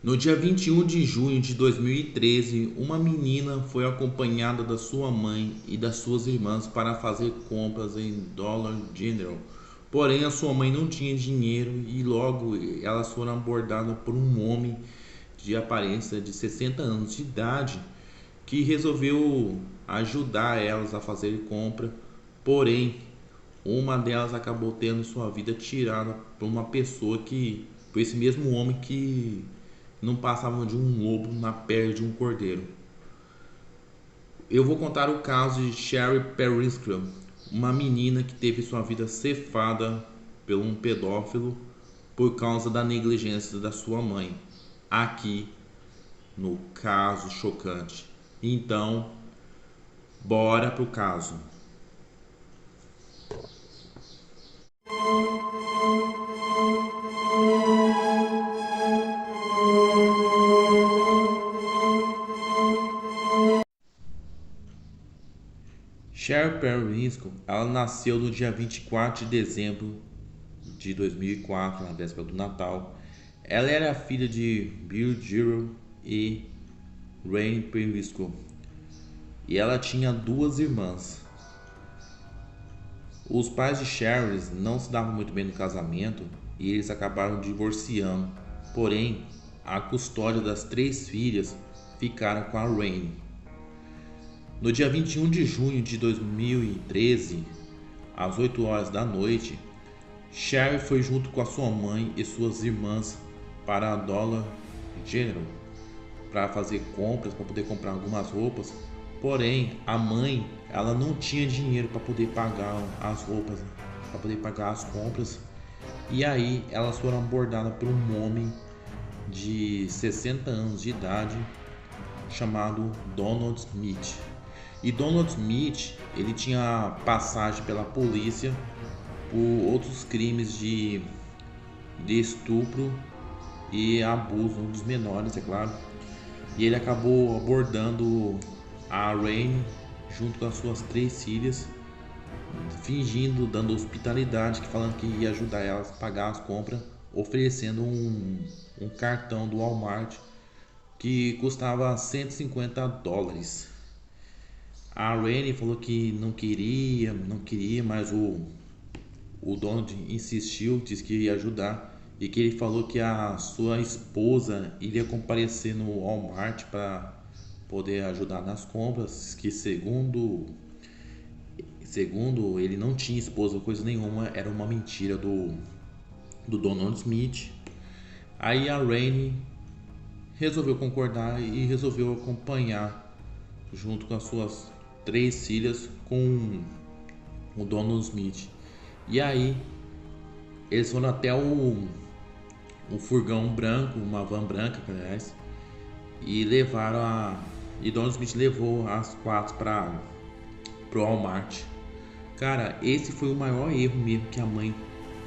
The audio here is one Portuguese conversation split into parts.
No dia 21 de junho de 2013, uma menina foi acompanhada da sua mãe e das suas irmãs para fazer compras em Dollar General. Porém, a sua mãe não tinha dinheiro e logo elas foram abordadas por um homem de aparência de 60 anos de idade que resolveu ajudar elas a fazer compra. Porém, uma delas acabou tendo sua vida tirada por uma pessoa por esse mesmo homem que não passava de um lobo na pele de um cordeiro. Eu vou contar o caso de Sherry Periscrum, uma menina que teve sua vida cefada por um pedófilo por causa da negligência da sua mãe. Aqui no caso chocante. Então, bora pro caso. Sherry Periscrum, ela nasceu no dia 24 de dezembro de 2004, na véspera do Natal. Ela era filha de Bill Giro e Rain Periscrum, e ela tinha duas irmãs. Os pais de Sherry não se davam muito bem no casamento e eles acabaram divorciando. Porém, a custódia das três filhas ficaram com a Rain. No dia 21 de junho de 2013, às 8 horas da noite, Sherry foi junto com a sua mãe e suas irmãs para a Dollar General para fazer compras, para poder comprar algumas roupas. Porém, a mãe, ela não tinha dinheiro para poder pagar as roupas, para poder pagar as compras. E aí elas foram abordadas por um homem de 60 anos de idade chamado Donald Smith. E Donald Smith, ele tinha passagem pela polícia por outros crimes de estupro e abuso dos menores, é claro. E ele acabou abordando a Rain junto com as suas três filhas, fingindo, dando hospitalidade, falando que ia ajudar elas a pagar as compras, oferecendo um cartão do Walmart que custava US$ 150. A Rain falou que não queria, mas o Donald insistiu, disse que ia ajudar e que ele falou que a sua esposa iria comparecer no Walmart para poder ajudar nas compras, que segundo ele não tinha esposa, coisa nenhuma, era uma mentira do Donald Smith. Aí a Rainey resolveu concordar e resolveu acompanhar junto com as suas três filhas com o Donald Smith. E aí eles foram até o furgão branco, uma van branca, aliás, e e Donald Smith levou as quatro para pro Walmart. Cara, esse foi o maior erro mesmo que a mãe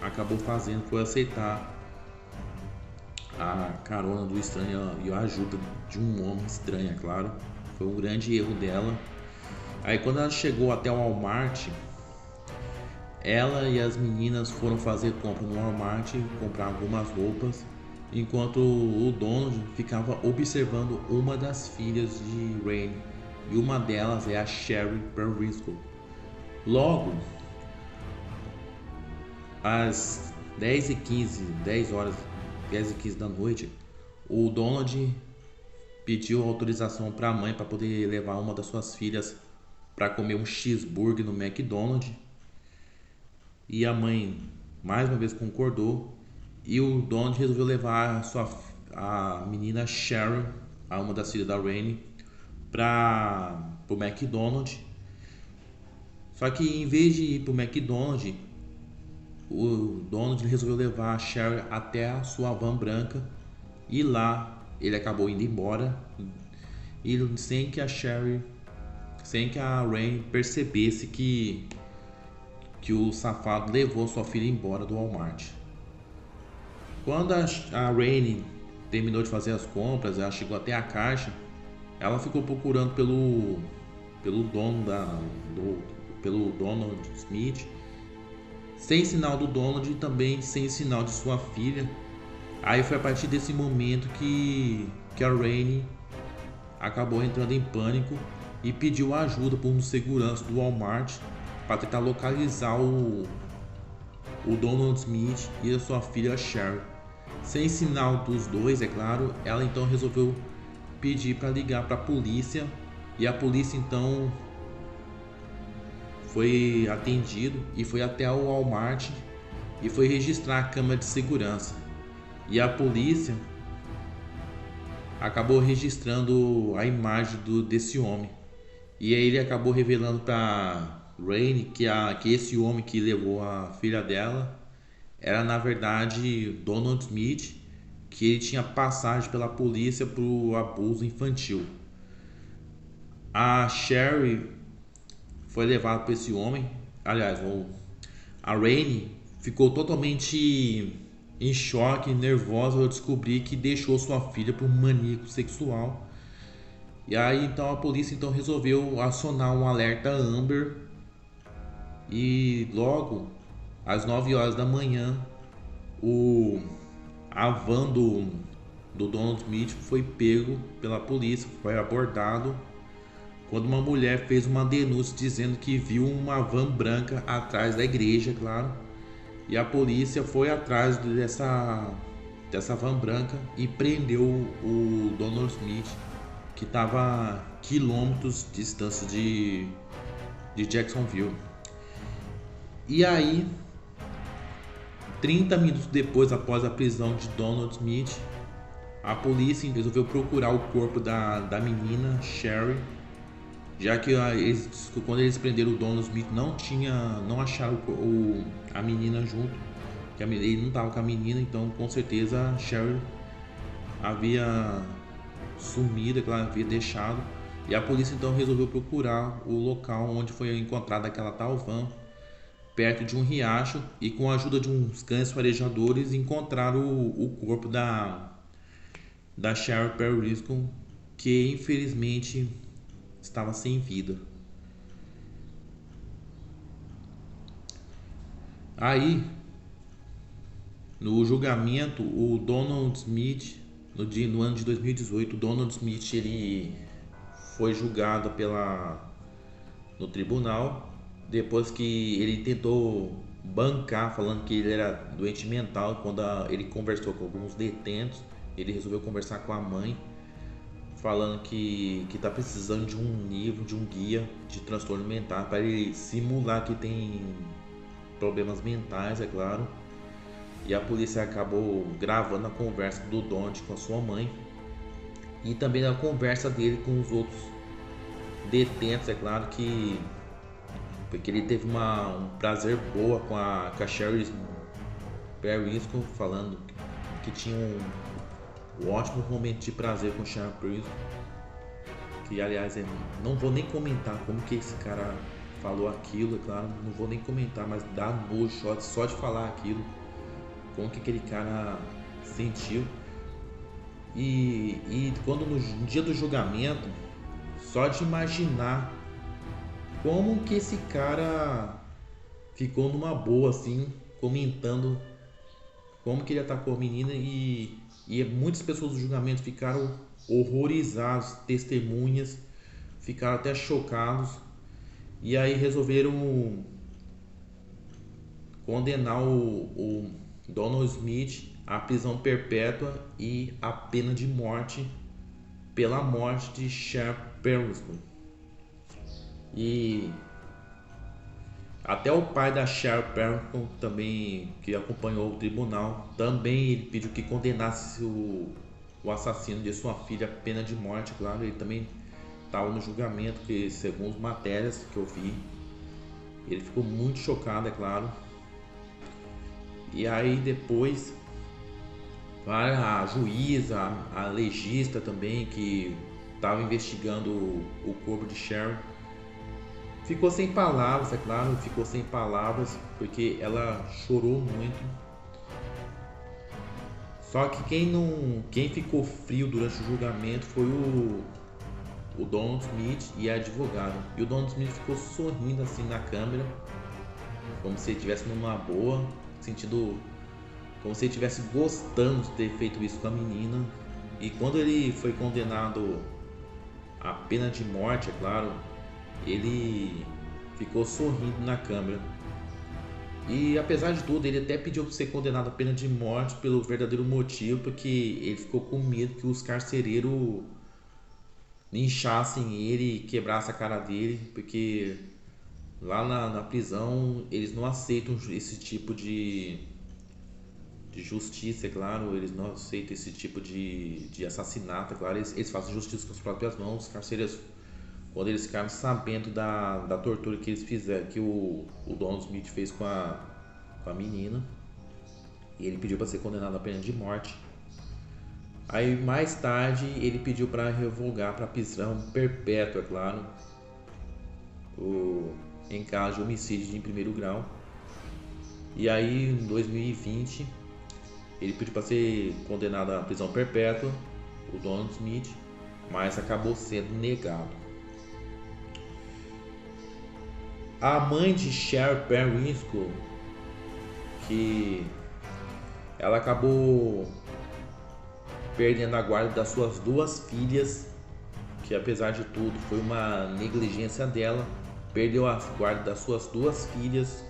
acabou fazendo, foi aceitar a carona do estranho e a ajuda de um homem estranho, é claro. Foi um grande erro dela. Aí quando ela chegou até o Walmart, ela e as meninas foram fazer compra no Walmart, comprar algumas roupas, enquanto o Donald ficava observando uma das filhas de Rain, e uma delas é a Sherry Periscrum. Logo, às 10h15, 10h15 da noite, o Donald pediu autorização para a mãe para poder levar uma das suas filhas para comer um cheeseburger no McDonald's. E a mãe mais uma vez concordou. E o Donald resolveu levar a menina Cheryl, uma das filhas da Rainey, para o McDonald's. Só que em vez de ir para o McDonald's, o Donald resolveu levar a Cheryl até a sua van branca. E lá ele acabou indo embora. E sem que a Rainey percebesse que o safado levou sua filha embora do Walmart. Quando a Rainey terminou de fazer as compras, ela chegou até a caixa, ela ficou procurando pelo Donald Smith, sem sinal do Donald e também sem sinal de sua filha. Aí foi a partir desse momento que a Rainey acabou entrando em pânico e pediu ajuda por um segurança do Walmart para tentar localizar o Donald Smith e a sua filha Sherry. Sem sinal dos dois, é claro, ela então resolveu pedir para ligar para a polícia, e a polícia então foi atendido e foi até o Walmart e foi registrar a câmera de segurança. E a polícia acabou registrando a imagem desse homem. E aí ele acabou revelando para Rainey que esse homem que levou a filha dela era na verdade Donald Smith, que ele tinha passagem pela polícia por abuso infantil. A Sherry foi levada por esse homem, aliás, a Rainey ficou totalmente em choque, nervosa ao descobrir que deixou sua filha para um maníaco sexual. E aí então a polícia então resolveu acionar um alerta Amber, e logo às 9 horas da manhã a van do Donald Smith foi pego pela polícia, foi abordado quando uma mulher fez uma denúncia dizendo que viu uma van branca atrás da igreja, claro. E a polícia foi atrás dessa van branca e prendeu o Donald Smith, que estava a quilômetros de distância de Jacksonville. E aí, 30 minutos depois, após a prisão de Donald Smith, a polícia resolveu procurar o corpo da menina Sherry, já que quando eles prenderam o Donald Smith não acharam a menina junto, que ele não estava com a menina, então com certeza a Sherry havia sumido, que ela havia deixado. E a polícia então resolveu procurar o local onde foi encontrada aquela tal van, perto de um riacho, e com a ajuda de uns cães farejadores encontraram o corpo da Sherry Perisco, que infelizmente estava sem vida. Aí, no julgamento, o Donald Smith, no ano de 2018, o Donald Smith ele foi julgado no tribunal, depois que ele tentou bancar, falando que ele era doente mental. Quando ele conversou com alguns detentos, ele resolveu conversar com a mãe, falando que está precisando de um livro, de um guia de transtorno mental, para ele simular que tem problemas mentais, é claro. E a polícia acabou gravando a conversa do Donald com a sua mãe, e também a conversa dele com os outros detentos, é claro, porque ele teve um prazer boa com a Sherry Perisco, falando que tinha um ótimo momento de prazer com o Sherry Perisco, que aliás não vou nem comentar como que esse cara falou aquilo, é claro, não vou nem comentar, mas dá nojo só de falar aquilo, como que aquele cara sentiu. E quando no dia do julgamento, só de imaginar como que esse cara ficou numa boa assim, comentando como que ele atacou a menina, e muitas pessoas do julgamento ficaram horrorizadas, testemunhas ficaram até chocados, e aí resolveram condenar o Donald Smith à prisão perpétua e à pena de morte pela morte de Sherry Perisco. E até o pai da Sherry Perisco, também, que acompanhou o tribunal, também ele pediu que condenasse o assassino de sua filha à pena de morte, claro. Ele também estava no julgamento, que segundo matérias que eu vi, ele ficou muito chocado, é claro. E aí depois a juíza, a legista também, que estava investigando o corpo de Sherry, ficou sem palavras, é claro, porque ela chorou muito. Só que quem ficou frio durante o julgamento foi o Donald Smith e a advogada. E o Donald Smith ficou sorrindo assim na câmera, como se ele estivesse numa boa, sentindo como se ele estivesse gostando de ter feito isso com a menina. E quando ele foi condenado à pena de morte, é claro, ele ficou sorrindo na câmera. E apesar de tudo, ele até pediu para ser condenado à pena de morte pelo verdadeiro motivo, porque ele ficou com medo que os carcereiros linchassem ele e quebrassem a cara dele, porque lá na prisão eles não aceitam esse tipo de justiça, é claro, eles não aceitam esse tipo de assassinato, é claro, eles fazem justiça com as próprias mãos. Os carcereiros, quando eles ficaram sabendo da tortura que eles fizeram, que o Donald Smith fez com a menina, e ele pediu para ser condenado à pena de morte. Aí mais tarde ele pediu para revogar para prisão perpétua, é claro, em caso de homicídio em primeiro grau. E aí em 2020 ele pediu para ser condenado à prisão perpétua, o Donald Smith, mas acabou sendo negado. A mãe de Cher Periwinkle, que ela acabou perdendo a guarda das suas duas filhas, que apesar de tudo foi uma negligência dela, perdeu a guarda das suas duas filhas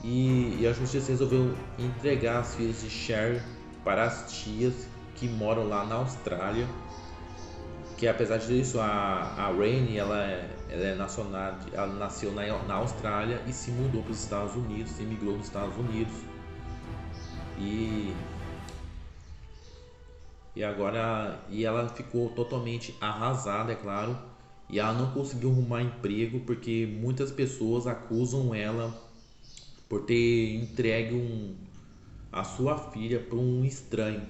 e a justiça resolveu entregar as filhas de Cher para as tias que moram lá na Austrália, que apesar disso a Rainey ela nasceu na Austrália e se mudou para os Estados Unidos, emigrou para os Estados Unidos e agora ela ficou totalmente arrasada, é claro, e ela não conseguiu arrumar emprego porque muitas pessoas acusam ela por ter entregue a sua filha para um estranho.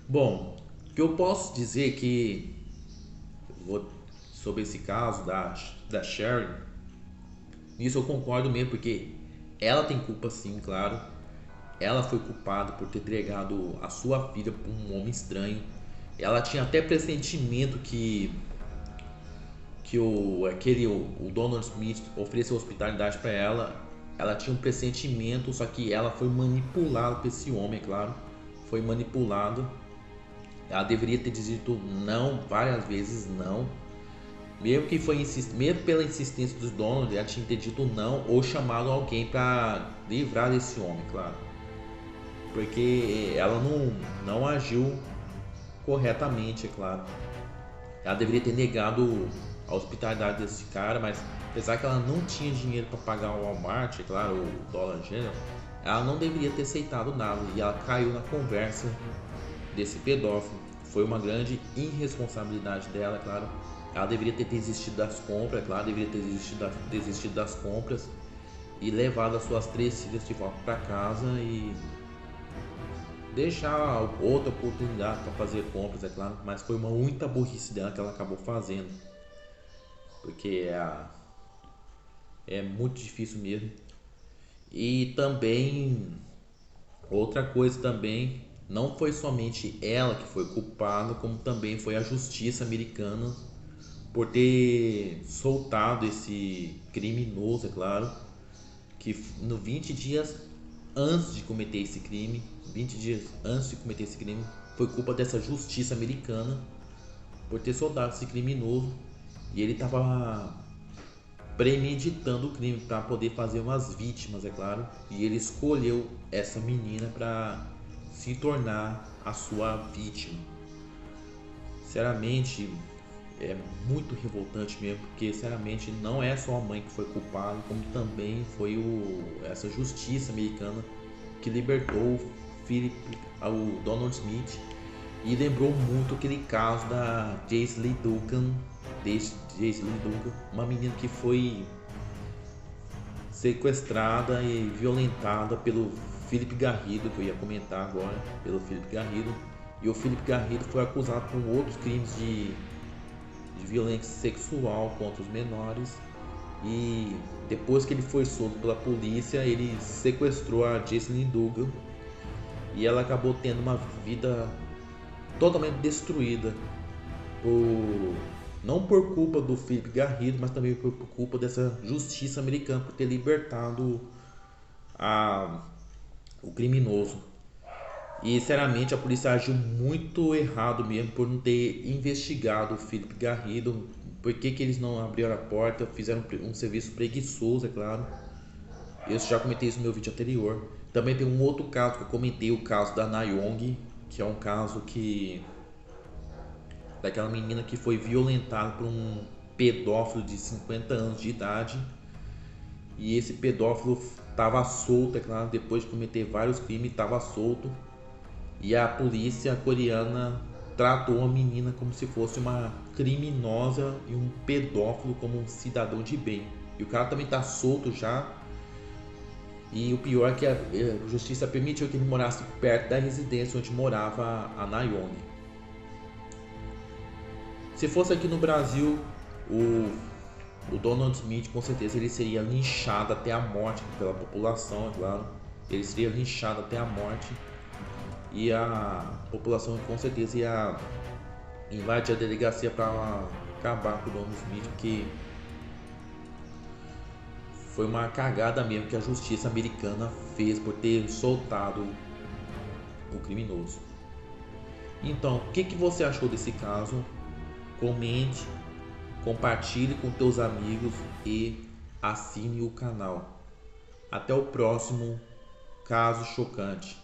Bom, o que eu posso dizer que sobre esse caso da Sharon, nisso eu concordo mesmo, porque ela tem culpa sim, claro. Ela foi culpada por ter entregado a sua filha para um homem estranho. Ela tinha até pressentimento que o Donald Smith ofereceu hospitalidade para ela. Ela tinha um pressentimento, só que ela foi manipulada por esse homem, é claro. Foi manipulada. Ela deveria ter dito não várias vezes, não. Mesmo pela insistência dos Donald, ela tinha que ter dito não ou chamado alguém para livrar desse homem, claro. Porque ela não agiu corretamente, é claro. Ela deveria ter negado a hospitalidade desse cara, mas apesar que ela não tinha dinheiro para pagar o Walmart, é claro, o Dollar General, ela não deveria ter aceitado nada e ela caiu na conversa desse pedófilo. Foi uma grande irresponsabilidade dela, é claro. Ela deveria ter desistido das compras, é claro, deveria ter desistido das compras e levado as suas 3 filhas de volta para casa e deixar outra oportunidade para fazer compras, é claro, mas foi muita burrice dela que ela acabou fazendo, porque é muito difícil mesmo. E também outra coisa também, não foi somente ela que foi culpada, como também foi a justiça americana por ter soltado esse criminoso, é claro, que no 20 dias antes de cometer esse crime, 20 dias antes de cometer esse crime, foi culpa dessa justiça americana por ter soltado esse criminoso e ele estava premeditando o crime para poder fazer umas vítimas, é claro, e ele escolheu essa menina para se tornar a sua vítima. Sinceramente, é muito revoltante mesmo, porque sinceramente não é só a mãe que foi culpada, como também foi essa justiça americana que libertou o Donald Smith, e lembrou muito aquele caso da Jayce Lee Duncan, uma menina que foi sequestrada e violentada pelo Philip Garrido, que eu ia comentar agora, pelo Philip Garrido, e o Philip Garrido foi acusado por outros crimes de violência sexual contra os menores, e depois que ele foi solto pela polícia, ele sequestrou a Jayce Lee Duncan e ela acabou tendo uma vida totalmente destruída, não por culpa do Philip Garrido, mas também por culpa dessa justiça americana por ter libertado a o criminoso. E sinceramente a polícia agiu muito errado mesmo por não ter investigado o Felipe Garrido. Por que que eles não abriram a porta, fizeram um serviço preguiçoso, é claro. Eu já comentei isso no meu vídeo anterior. Também tem um outro caso que eu comentei, o caso da Nayong, que é um caso que daquela menina que foi violentada por um pedófilo de 50 anos de idade. E esse pedófilo estava solto, é claro, depois de cometer vários crimes, estava solto. E a polícia coreana tratou a menina como se fosse uma criminosa e um pedófilo como um cidadão de bem. E o cara também está solto já. E o pior é que a justiça permitiu que ele morasse perto da residência onde morava a Nayong. Se fosse aqui no Brasil, o Donald Smith com certeza ele seria linchado até a morte pela população, é claro. Ele seria linchado até a morte e a população com certeza ia invadir a delegacia para acabar com o Donald Smith, porque foi uma cagada mesmo que a justiça americana fez por ter soltado o criminoso. Então, o que você achou desse caso? Comente, compartilhe com teus amigos e assine o canal. Até o próximo caso chocante.